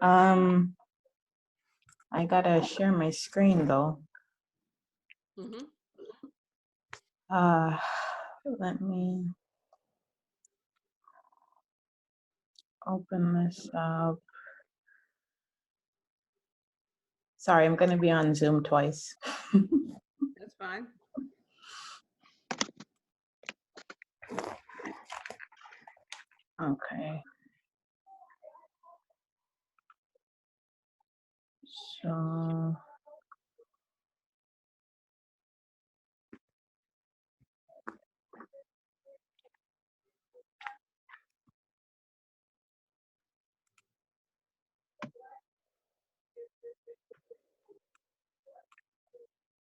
Um, I gotta share my screen though. Mm-hmm. Let me open this up. Sorry, I'm gonna be on Zoom twice. That's fine. Okay. So.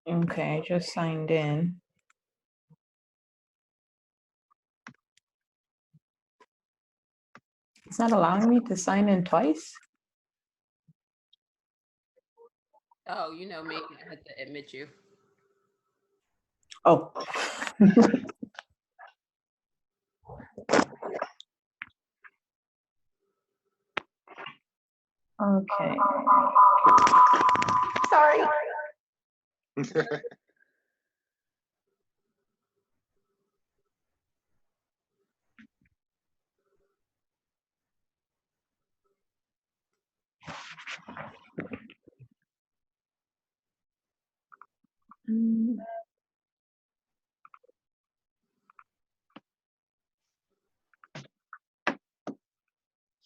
Okay, I just signed in. It's not allowing me to sign in twice? Oh, you know me. I had to admit you. Oh. Okay. Sorry.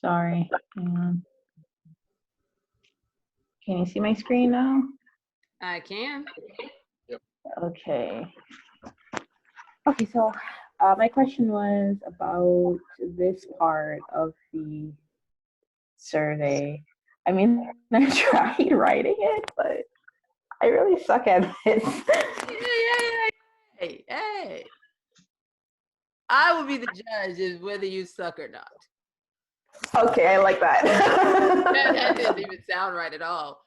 Sorry. Hang on. Can you see my screen now? I can. Okay. Okay, so my question was about this part of the survey. I mean, I tried writing it, but I really suck at this. Hey. I will be the judge of whether you suck or not. Okay, I like that. That didn't even sound right at all.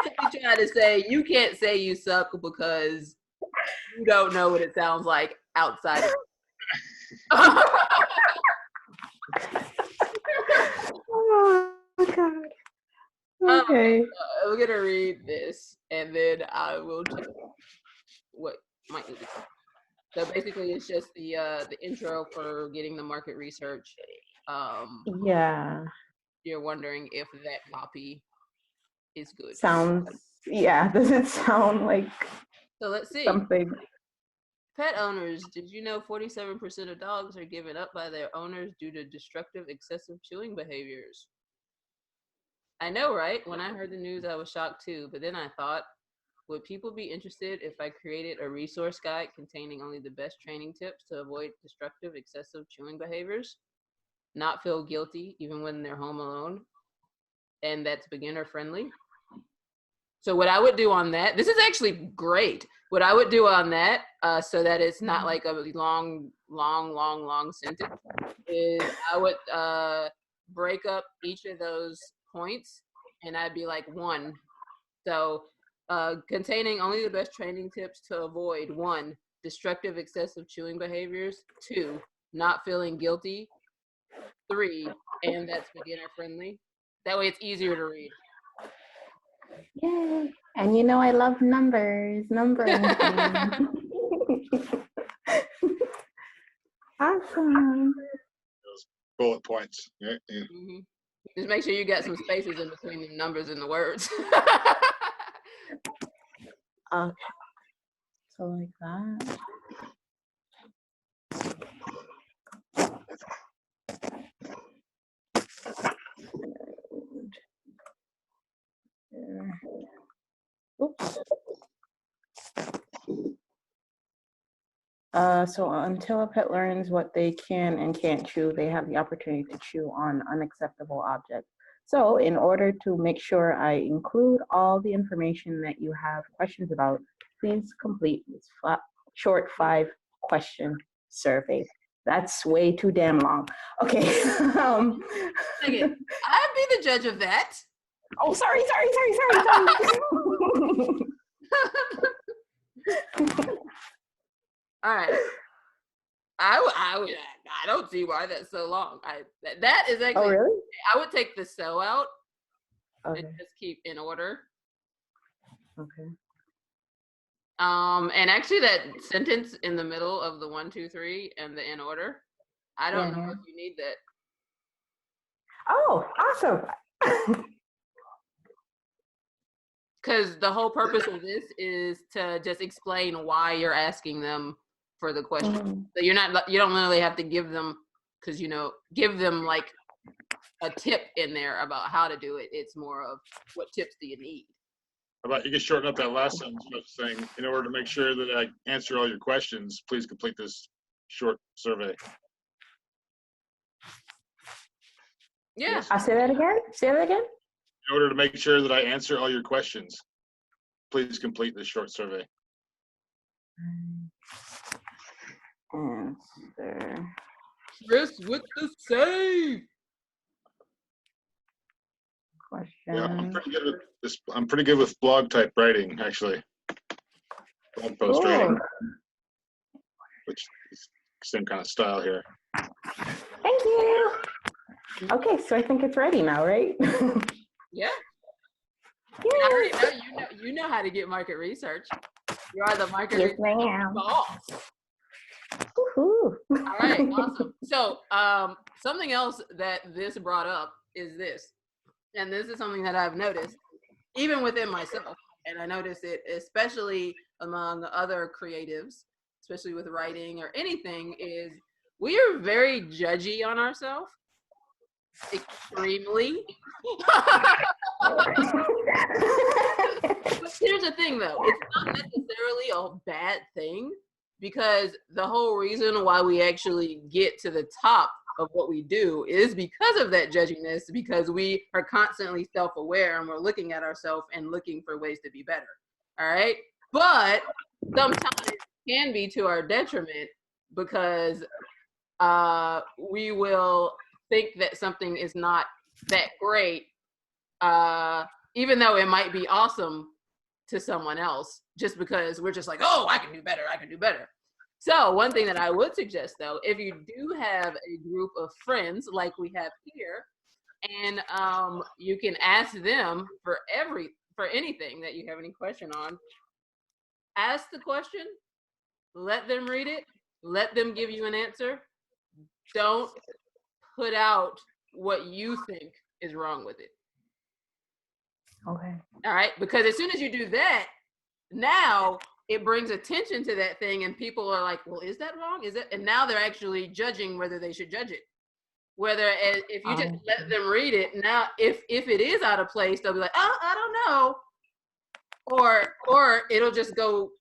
Simply trying to say you can't say you suck because you don't know what it sounds like outside of Oh God. Okay. we're gonna read this and then I will check what might need to be. So basically it's just the intro for getting the market research. Yeah. You're wondering if that copy is good. Sounds, yeah, does it sound like So let's see. something? Pet owners, did you know 47% of dogs are given up by their owners due to destructive, excessive chewing behaviors? I know, right? When I heard the news, I was shocked too, but then I thought, would people be interested if I created a resource guide containing only the best training tips to avoid destructive, excessive chewing behaviors? Not feel guilty even when they're home alone? And that's beginner friendly? So what I would do on that, this is actually great. What I would do on that, so that it's not like a long sentence, is I would break up each of those points, and I'd be like one. So containing only the best training tips to avoid: 1, destructive excessive chewing behaviors; 2, not feeling guilty; 3, and that's beginner friendly. That way it's easier to read. Yay. And you know, I love numbers, numbering things. Awesome. Those bullet points. Yeah. Mm-hmm. Just make sure you got some spaces in between the numbers and the words. Okay. So like that. And, oops. So until a pet learns what they can and can't chew, they have the opportunity to chew on unacceptable objects. So in order to make sure I include all the information that you have questions about, please complete this short 5-question survey. That's way too damn long. Okay. I'd be the judge of that. Oh, sorry. All right. I don't see why that's so long. That is Oh, actually, really? I would take the so out Okay. and just keep in order. Okay. And actually that sentence in the middle of the 1, 2, 3 and the in order, I don't know Yeah. if you need that. Oh, awesome. Because the whole purpose of this is to just explain why you're asking them for the question. Mhm. So you don't really have to give them, because give them like a tip in there about how to do it. It's more of what tips do you need. How about you can shorten up that last sentence by saying, in order to make sure that I answer all your questions, please complete this short survey. Yeah. Yes. I'll say that again. Say that again. In order to make sure that I answer all your questions, please complete this short survey. Answer. Chris with the save. Question. Yeah, I'm pretty good with this. I'm pretty good with blog type writing, actually. Blog post Cool. writing, which is same kind of style here. Thank you. Okay, so I think it's ready now, right? Yeah. Yay. I already know you know how to get market research. You are the market Yes, research ma'am. boss. Woohoo. All right, awesome. So something else that this brought up is this, and this is something that I've noticed even within myself, and I notice it especially among other creatives, especially with writing or anything, is we are very judgy on ourselves. Extremely. But here's the thing though, it's not necessarily a bad thing, because the whole reason why we actually get to the top of what we do is because of that judginess, because we are constantly self-aware and we're looking at ourselves and looking for ways to be better. All right. But sometimes it can be to our detriment, because we will think that something is not that great, even though it might be awesome to someone else, just because we're just like, oh, I can do better. So one thing that I would suggest though, if you do have a group of friends like we have here, and you can ask them for anything that you have any question on, ask the question, let them read it, let them give you an answer. Don't put out what you think is wrong with it. Okay. All right, because as soon as you do that, now it brings attention to that thing, and people are like, well, is that wrong? Is it? And now they're actually judging whether they should judge it. Whether if you just let them read it, now if it is out of place, they'll be like, oh, I don't know. Or it'll just go,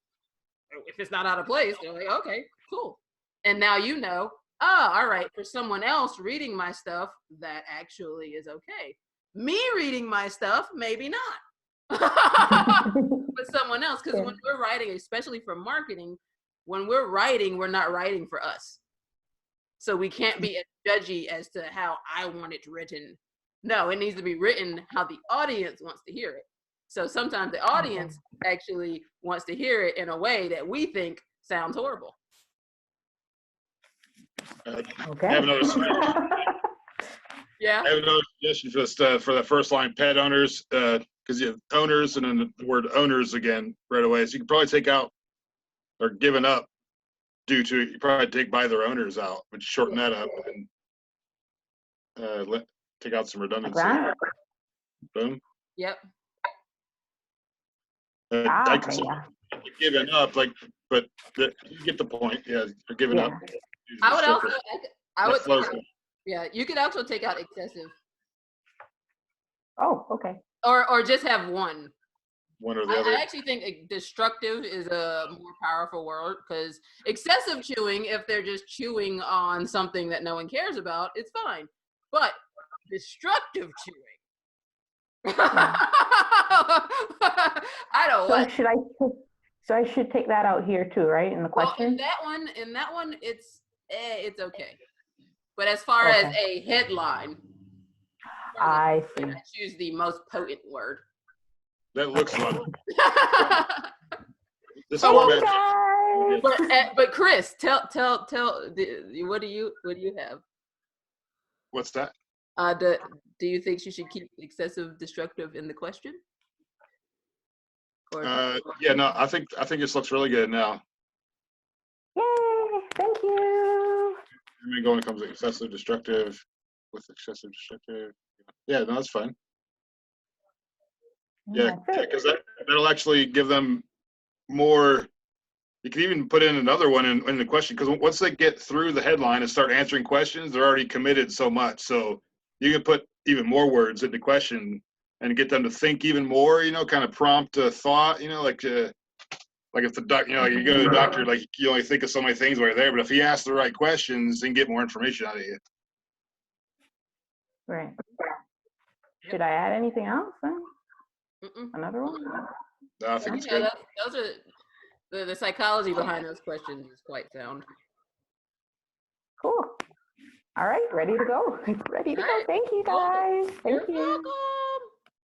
if it's not out of place, they're like, okay, cool. And now you know, oh, all right, for someone else reading my stuff, that actually is okay. Me reading my stuff, maybe not. But someone else, because when we're writing, especially for marketing, when we're writing, we're not writing for us. So we can't be as judgy as to how I want it written. No, it needs to be written how the audience wants to hear it. So sometimes the audience actually wants to hear it in a way that we think sounds horrible. Okay. I have another suggestion. Yeah. I have another suggestion for this, for the first line, pet owners, because you have owners and then the word owners again right away. So you can probably take out or given up due to, you probably take by their owners out, but shorten that up and take out some redundancy. Right. Boom. Yep. I consider giving up, but you get the point. Yeah, you're giving up. I would also, Yeah, you could also take out excessive. Oh, okay. Or just have one. One or the other. I actually think destructive is a more powerful word, because excessive chewing, if they're just chewing on something that no one cares about, it's fine. But destructive chewing, I don't like. So I should take that out here too, right? In the question. Well, in that one, it's okay. But as far as a headline, I see. Choose the most potent word. That looks fun. This guys. Chris. But Chris, tell what do you have? What's that? Do you think she should keep excessive destructive in the question? Or Yeah, no, I think this looks really good now. Yay! Thank you. I mean, when it comes to excessive destructive, with excessive destructive. Yeah, no, that's fine. Yeah, That's it. because that'll actually give them more. You can even put in another one in the question, because once they get through the headline and start answering questions, they're already committed so much. So you can put even more words in the question and get them to think even more, kind of prompt a thought, like if the doc, you go to the doctor, like you only think of so many things while you're there, but if he asks the right questions, he can get more information out of you. Right. Should I add anything else then? Mm-mm. Another one? No, I think it's Yeah, good. those are the psychology behind those questions is quite sound. Cool. All right, ready to go. Ready to go. Right. Thank you guys. Thank You're you. welcome.